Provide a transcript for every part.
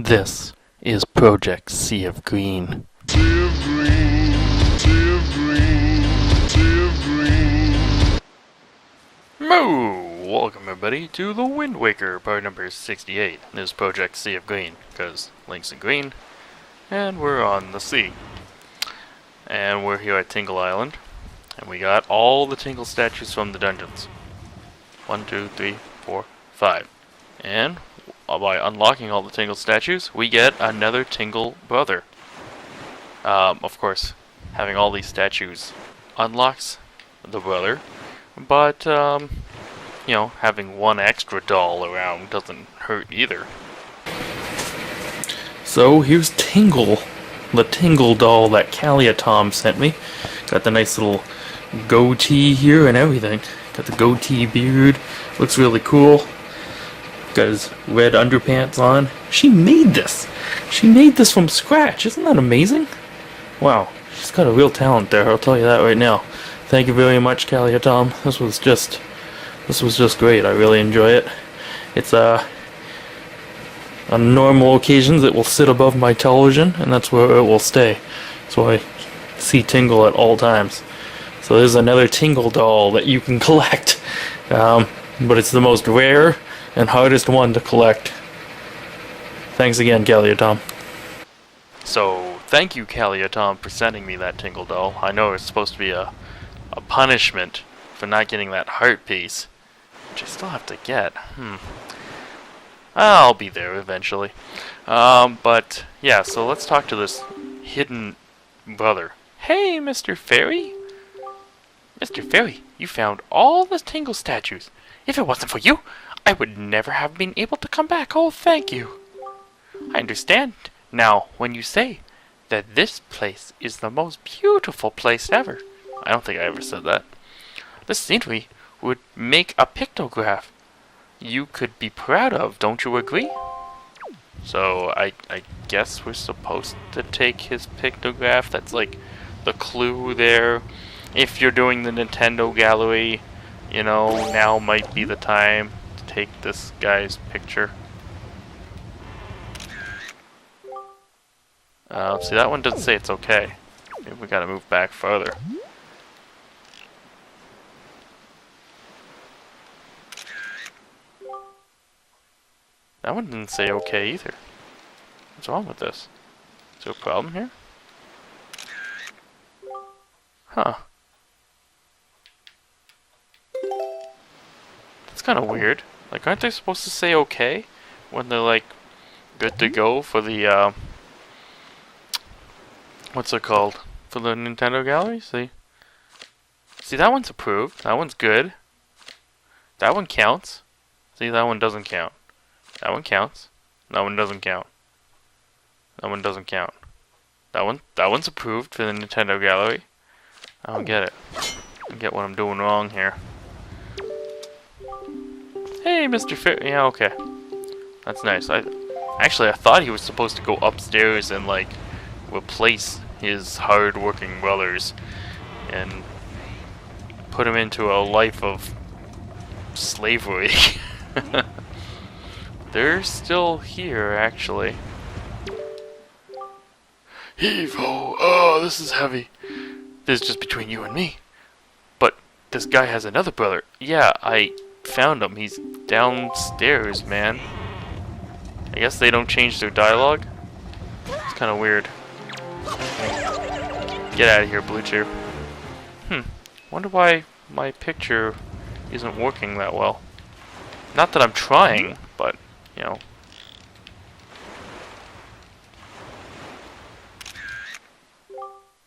This is Project Sea of Green. Sea of green, sea of green, sea of green. Moo! Welcome everybody to the Wind Waker, part number 68. This is Project Sea of Green, because Link's in green, and we're on the sea. And we're here at Tingle Island, and we got all the Tingle statues from the dungeons. 1, 2, 3, 4, 5. And by unlocking all the Tingle statues, we get another Tingle brother. Of course, having all these statues unlocks the brother, but, you know, having one extra doll around doesn't hurt either. So here's Tingle, the Tingle doll that Tom sent me. Got the nice little goatee here and everything. Got the goatee beard, looks really cool. Got his red underpants on. She made this! She made this from scratch, isn't that amazing? Wow, she's got a real talent there, I'll tell you that right now. Thank you very much, Tom. This was just great. I really enjoy it. It's on normal occasions it will sit above my television, and that's where it will stay. So I see Tingle at all times. So there's another Tingle doll that you can collect, but it's the most rare and hardest one to collect. Thanks again, Tom. So thank you, Tom, for sending me that Tingle doll. I know it's supposed to be a punishment for not getting that heart piece, which I still have to get. I'll be there eventually. But yeah, so let's talk to this hidden brother. Hey, Mr. Fairy. Mr. Fairy, you found all the Tingle statues. If it wasn't for you, I would never have been able to come back. Oh, thank you. I understand now when you say that this place is the most beautiful place ever. I don't think I ever said that. This scenery would make a pictograph you could be proud of, don't you agree? So I guess we're supposed to take his pictograph. That's like the clue there. If you're doing the Nintendo gallery, you know, now might be the time to take this guy's picture. See, that one doesn't say it's okay. Maybe we gotta move back further. That one didn't say okay either. What's wrong with this? Is there a problem here? Huh. That's kind of weird. Like, aren't they supposed to say okay when they're like good to go for the what's it called? For the Nintendo gallery? See, that one's approved. That one's good. That one counts. See, that one doesn't count. That one counts. That one doesn't count. That one doesn't count. That one's approved for the Nintendo gallery. I don't get it. I don't get what I'm doing wrong here. Hey, Mr. Fair. Yeah, okay. That's nice. I thought he was supposed to go upstairs and like replace his hard-working brothers and put him into a life of slavery. They're still here, actually. Heave-ho! Oh, this is heavy. This is just between you and me. But this guy has another brother. Yeah, I found him. He's downstairs, man. I guess they don't change their dialogue. It's kind of weird. Get out of here, Blue Cheer. Wonder why my picture isn't working that well. Not that I'm trying, but, you know.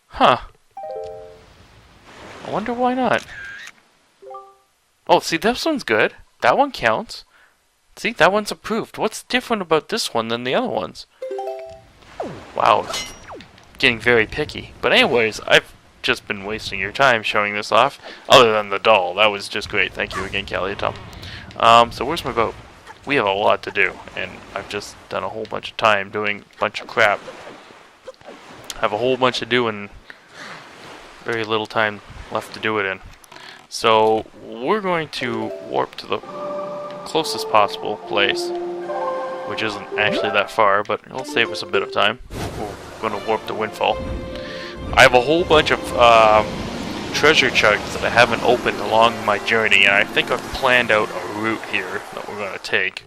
Huh. I wonder why not. Oh, see, this one's good. That one counts. See, that one's approved. What's different about this one than the other ones? Wow. Getting very picky. But anyways, I've just been wasting your time showing this off. Other than the doll. That was just great. Thank you again, Tom. So where's my boat? We have a lot to do. And I've just done a whole bunch of time doing a bunch of crap. I have a whole bunch to do and very little time left to do it in. So we're going to warp to the closest possible place which isn't actually that far, but it'll save us a bit of time. We're gonna warp to Windfall. I have a whole bunch of treasure charts that I haven't opened along my journey, and I think I've planned out a route here that we're gonna take.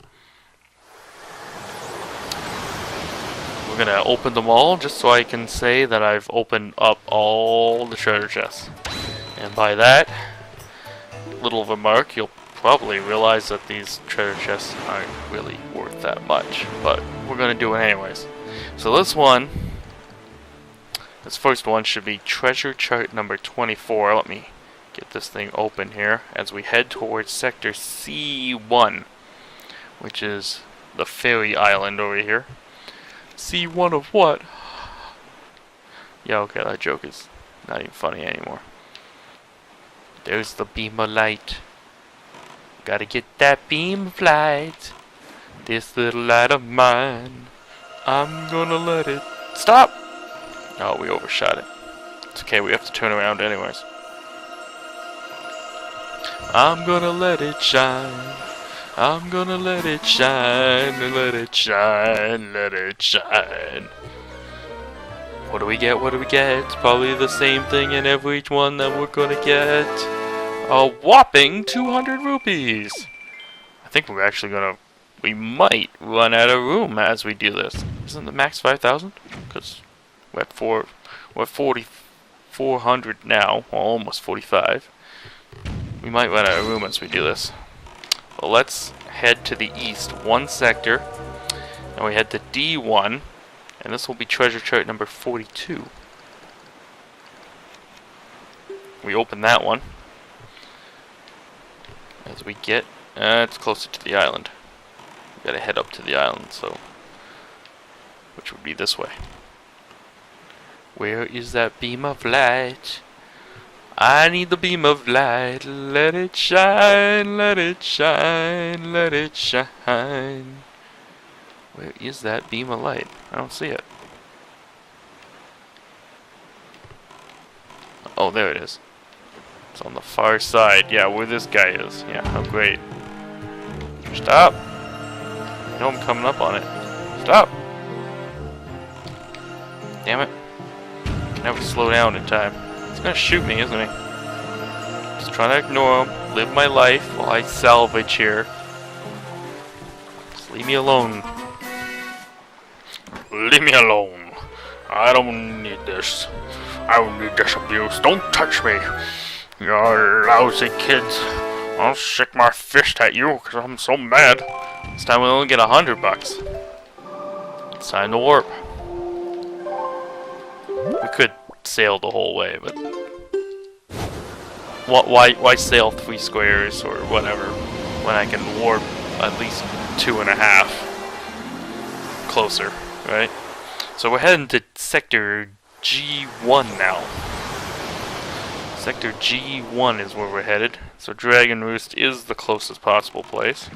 We're gonna open them all just so I can say that I've opened up all the treasure chests. And by that little of a mark, you'll probably realize that these treasure chests aren't really worth that much, but we're gonna do it anyways. So this first one should be treasure chart number 24. Let me get this thing open here as we head towards sector C1, which is the fairy island over here. C1 of what? Yeah, okay, that joke is not even funny anymore. There's the beam of light. Gotta get that beam of light. This little light of mine, I'm gonna let it stop. Oh, we overshot it. It's okay, we have to turn around anyways. I'm gonna let it shine. I'm gonna let it shine, let it shine, let it shine. What do we get? What do we get? It's probably the same thing in every one that we're gonna get. A whopping 200 rupees! I think we're actually gonna... We might run out of room as we do this. Isn't the max 5,000? Because we're at 4,400 now. Well, almost 45. We might run out of room as we do this. Well, let's head to the east. One sector. And we head to D1. And this will be treasure chart number 42. We open that one. As we get... it's closer to the island. We gotta head up to the island, so... Which would be this way. Where is that beam of light? I need the beam of light. Let it shine, let it shine, let it shine. Where is that beam of light? I don't see it. Oh, there it is. It's on the far side. Yeah, where this guy is. Yeah, oh great. Stop! I know I'm coming up on it. Stop! Damn it. Can never slow down in time. He's gonna shoot me, isn't he? Just trying to ignore him. Live my life while I salvage here. Just leave me alone. Leave me alone. I don't need this. I don't need this abuse. Don't touch me. You lousy kids. I'll shake my fist at you because I'm so mad. This time we only get $100. It's time to warp. We could sail the whole way, but why sail 3 squares or whatever when I can warp at least 2.5 closer, right? So we're heading to sector G1 now. Sector G1 is where we're headed. So Dragon Roost is the closest possible place.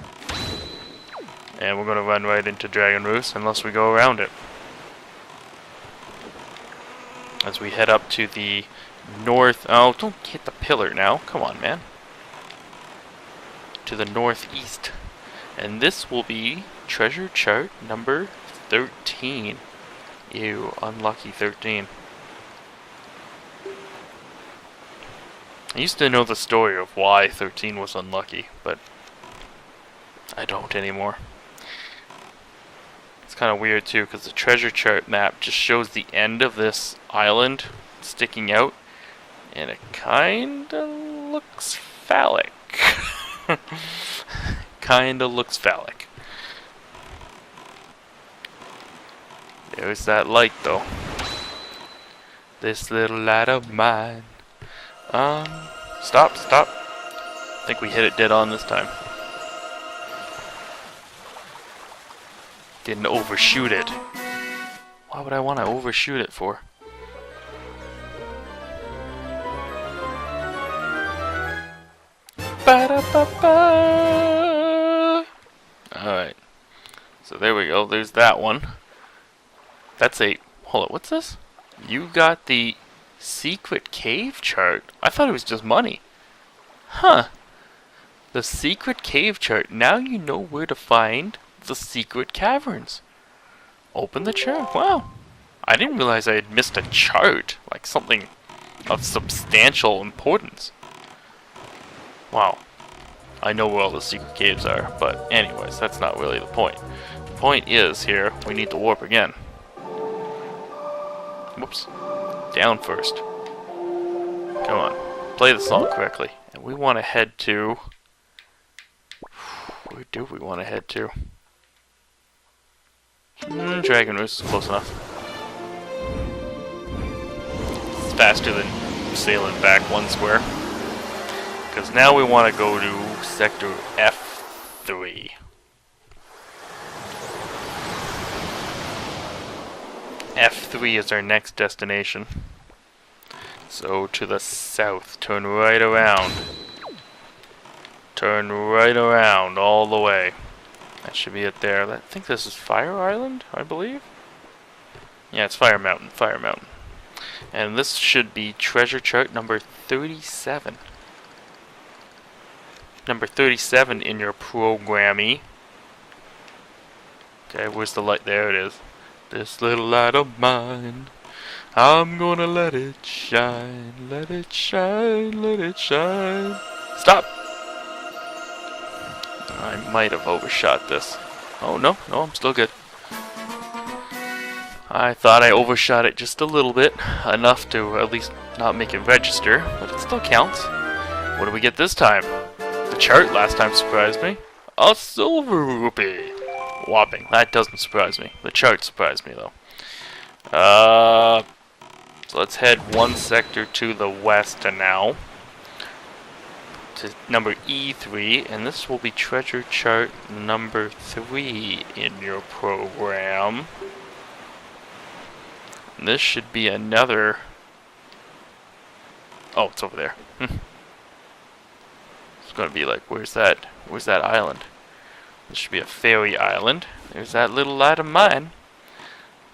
And we're going to run right into Dragon Roost unless we go around it. As we head up to the north... Oh, don't hit the pillar now. Come on, man. To the northeast. And this will be treasure chart number 13. Ew, unlucky 13. I used to know the story of why 13 was unlucky, but I don't anymore. It's kind of weird too, because the treasure chart map just shows the end of this island sticking out, and it kinda looks phallic. Kinda looks phallic. There's that light though. This little light of mine. Stop. I think we hit it dead on this time. Didn't overshoot it. Why would I want to overshoot it for? Ba-da-ba-ba. Alright. So there we go. There's that one. That's a... Hold on, what's this? You got the secret cave chart. I thought it was just money. Huh. The secret cave chart. Now you know where to find the secret caverns. Open the chart. Wow. I didn't realize I had missed a chart. Like something of substantial importance. Wow. I know where all the secret caves are, but anyways, that's not really the point. The point is here, we need to warp again. Whoops. Down first. Come on. Play the song correctly. And we want to head to... Where do we want to head to? Dragon Roost is close enough. It's faster than sailing back one square. Because now we want to go to Sector F3. F3 is our next destination. So to the south, turn right around. Turn right around all the way. That should be it there. I think this is Fire Island, I believe? Yeah, it's Fire Mountain, Fire Mountain. And this should be treasure chart number 37. Number 37 in your programmie. Okay, where's the light? There it is. This little light of mine, I'm gonna let it shine, let it shine, let it shine. Stop! I might have overshot this. Oh, no, I'm still good. I thought I overshot it just a little bit, enough to at least not make it register, but it still counts. What do we get this time? The chart last time surprised me. A silver rupee! Whopping. That doesn't surprise me. The chart surprised me, though. So let's head one sector to the west now. To number E3, and this will be treasure chart number 3 in your program. And this should be another... Oh, it's over there. It's gonna be like, where's that island? This should be a fairy island. There's that little light of mine.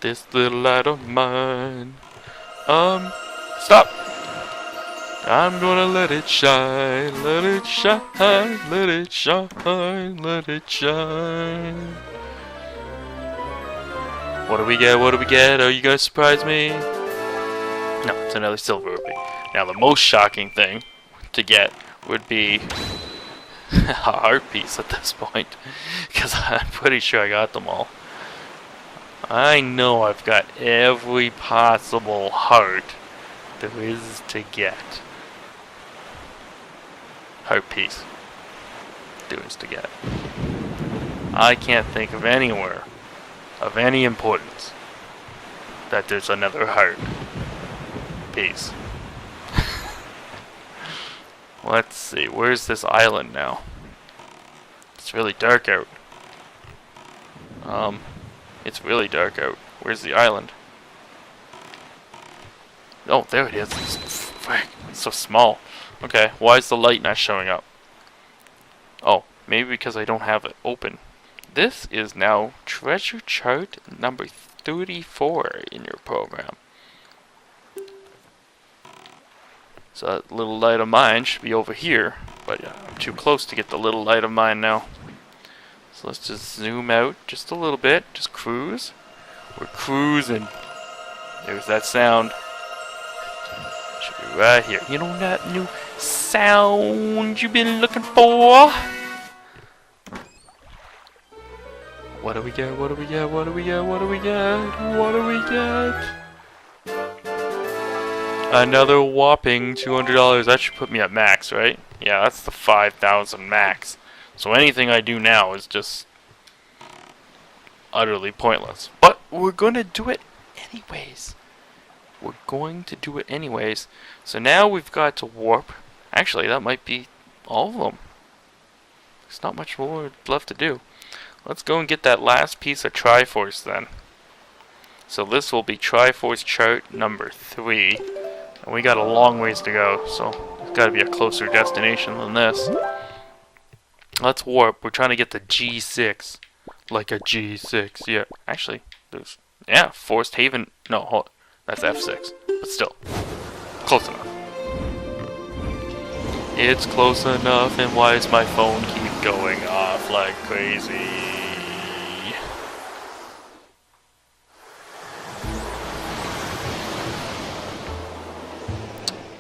This little light of mine. Stop! I'm gonna let it shine, let it shine, let it shine, let it shine. What do we get? What do we get? Are you gonna surprise me? No, it's another silver rupee. Now the most shocking thing to get would be a heart piece at this point, because I'm pretty sure I got them all. I know I've got every possible heart there is to get. Heart piece there is to get. I can't think of anywhere of any importance that there's another heart piece. Let's see, where's this island now? It's really dark out. It's really dark out. Where's the island? Oh, there it is. It's so small. Okay, why is the light not showing up? Oh, maybe because I don't have it open. This is now treasure chart number 34 in your program. So that little light of mine should be over here, but I'm too close to get the little light of mine now. So let's just zoom out just a little bit, just cruise. We're cruising. There's that sound. Should be right here. You know that new sound you've been looking for? What do we get? What do we get? What do we get? What do we get? What do we get? Another whopping $200. That should put me at max, right? Yeah, that's the 5,000 max. So anything I do now is just utterly pointless. But we're going to do it anyways. We're going to do it anyways. So now we've got to warp. Actually, that might be all of them. There's not much more left to do. Let's go and get that last piece of Triforce then. So this will be Triforce chart number 3. And we got a long ways to go, so it's got to be a closer destination than this. Let's warp. We're trying to get the G6. Like a G6. Yeah, actually, there's... Yeah, Forest Haven... No, hold on. That's F6. But still. Close enough. It's close enough, and why does my phone keep going off like crazy?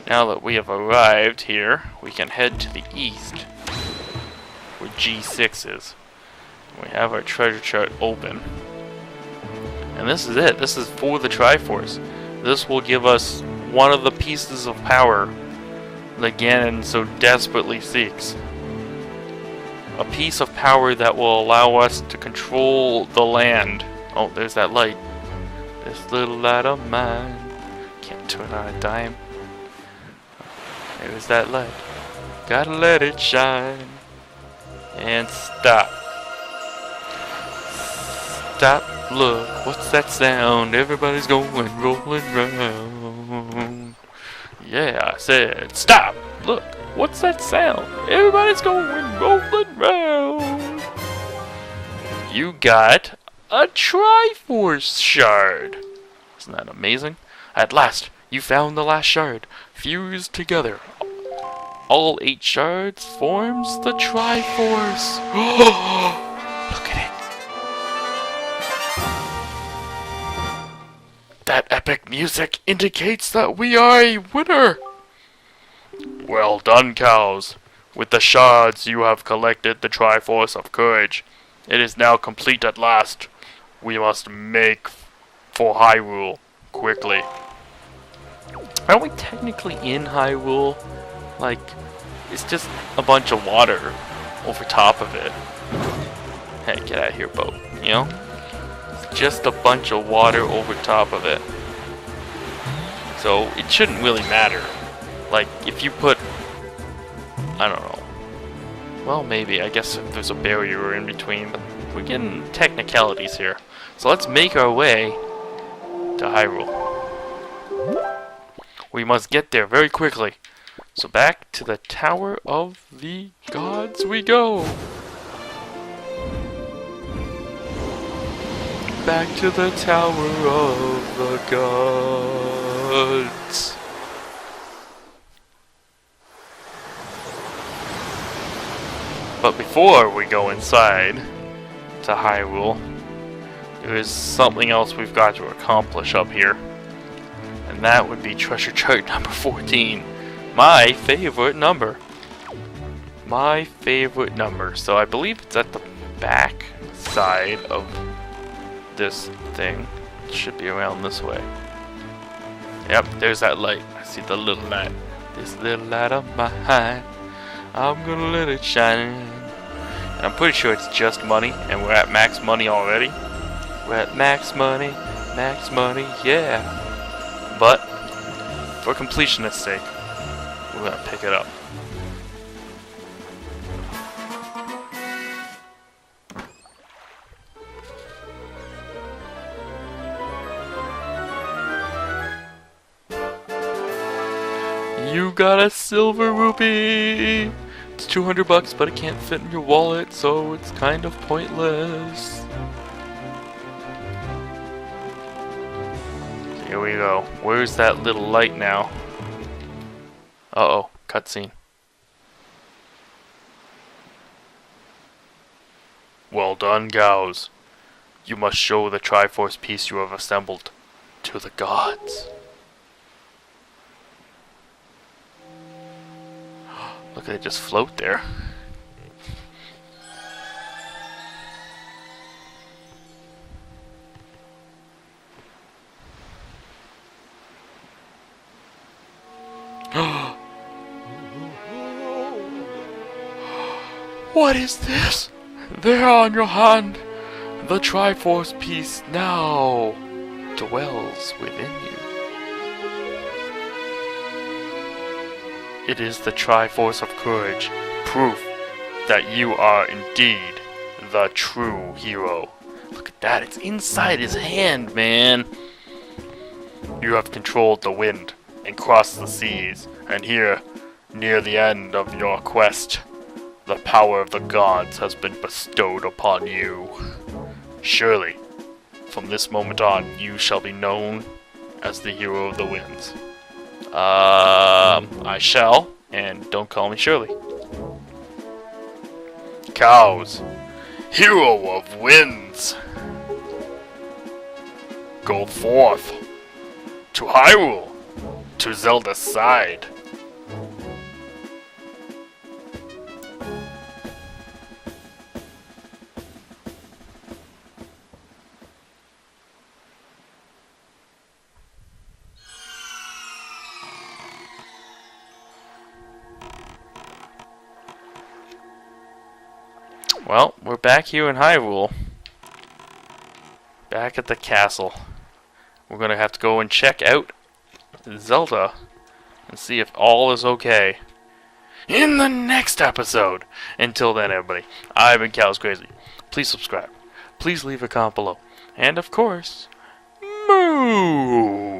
Now that we have arrived here, we can head to the east, where G6 is. We have our treasure chart open. And this is it. This is for the Triforce. This will give us one of the pieces of power that Ganon so desperately seeks. A piece of power that will allow us to control the land. Oh, there's that light. This little light of mine. Can't turn on a dime. There's that light. Gotta let it shine. And stop. Stop, look, what's that sound? Everybody's going rolling round. Yeah, I said, stop, look, what's that sound? Everybody's going rolling round. You got a Triforce shard. Isn't that amazing? At last, you found the last shard. Fused together. All 8 shards forms the Triforce. Look at it. That epic music indicates that we are a winner! Well done, cows. With the shards you have collected the Triforce of Courage. It is now complete at last. We must make for Hyrule quickly. Aren't we technically in Hyrule? Like, it's just a bunch of water over top of it. Hey, get out of here, boat. You know? Just a bunch of water over top of it. So it shouldn't really matter. Like if you put, I don't know. Well, maybe. I guess if there's a barrier in between, but we're getting technicalities here. So let's make our way to Hyrule. We must get there very quickly. So back to the Tower of the Gods we go. Back to the Tower of the Gods. But before we go inside to Hyrule, there is something else we've got to accomplish up here. And that would be treasure chart number 14. My favorite number. My favorite number. So I believe it's at the back side of this thing. It should be around this way. Yep, there's that light. I see the little light. This little light of mine, I'm gonna let it shine. And I'm pretty sure it's just money, and we're at max money already. We're at max money, yeah. But for completionist's sake, we're gonna pick it up. You got a silver rupee! It's 200 bucks, but it can't fit in your wallet, so it's kind of pointless. Here we go. Where's that little light now? Uh-oh, cutscene. Well done, Gauss. You must show the Triforce piece you have assembled to the gods. Look at it just float there. What is this? There on your hand, the Triforce piece now dwells within you. It is the Triforce of Courage, proof that you are indeed the true hero. Look at that, it's inside his hand, man. You have controlled the wind and crossed the seas, and here, near the end of your quest, the power of the gods has been bestowed upon you. Surely, from this moment on, you shall be known as the hero of the winds. I shall, and don't call me Shirley. Cows, hero of winds, go forth to Hyrule, to Zelda's side. Well, we're back here in Hyrule. Back at the castle. We're gonna have to go and check out Zelda and see if all is okay in the next episode. Until then, everybody, I've been Cal's Crazy. Please subscribe. Please leave a comment below. And of course, moo!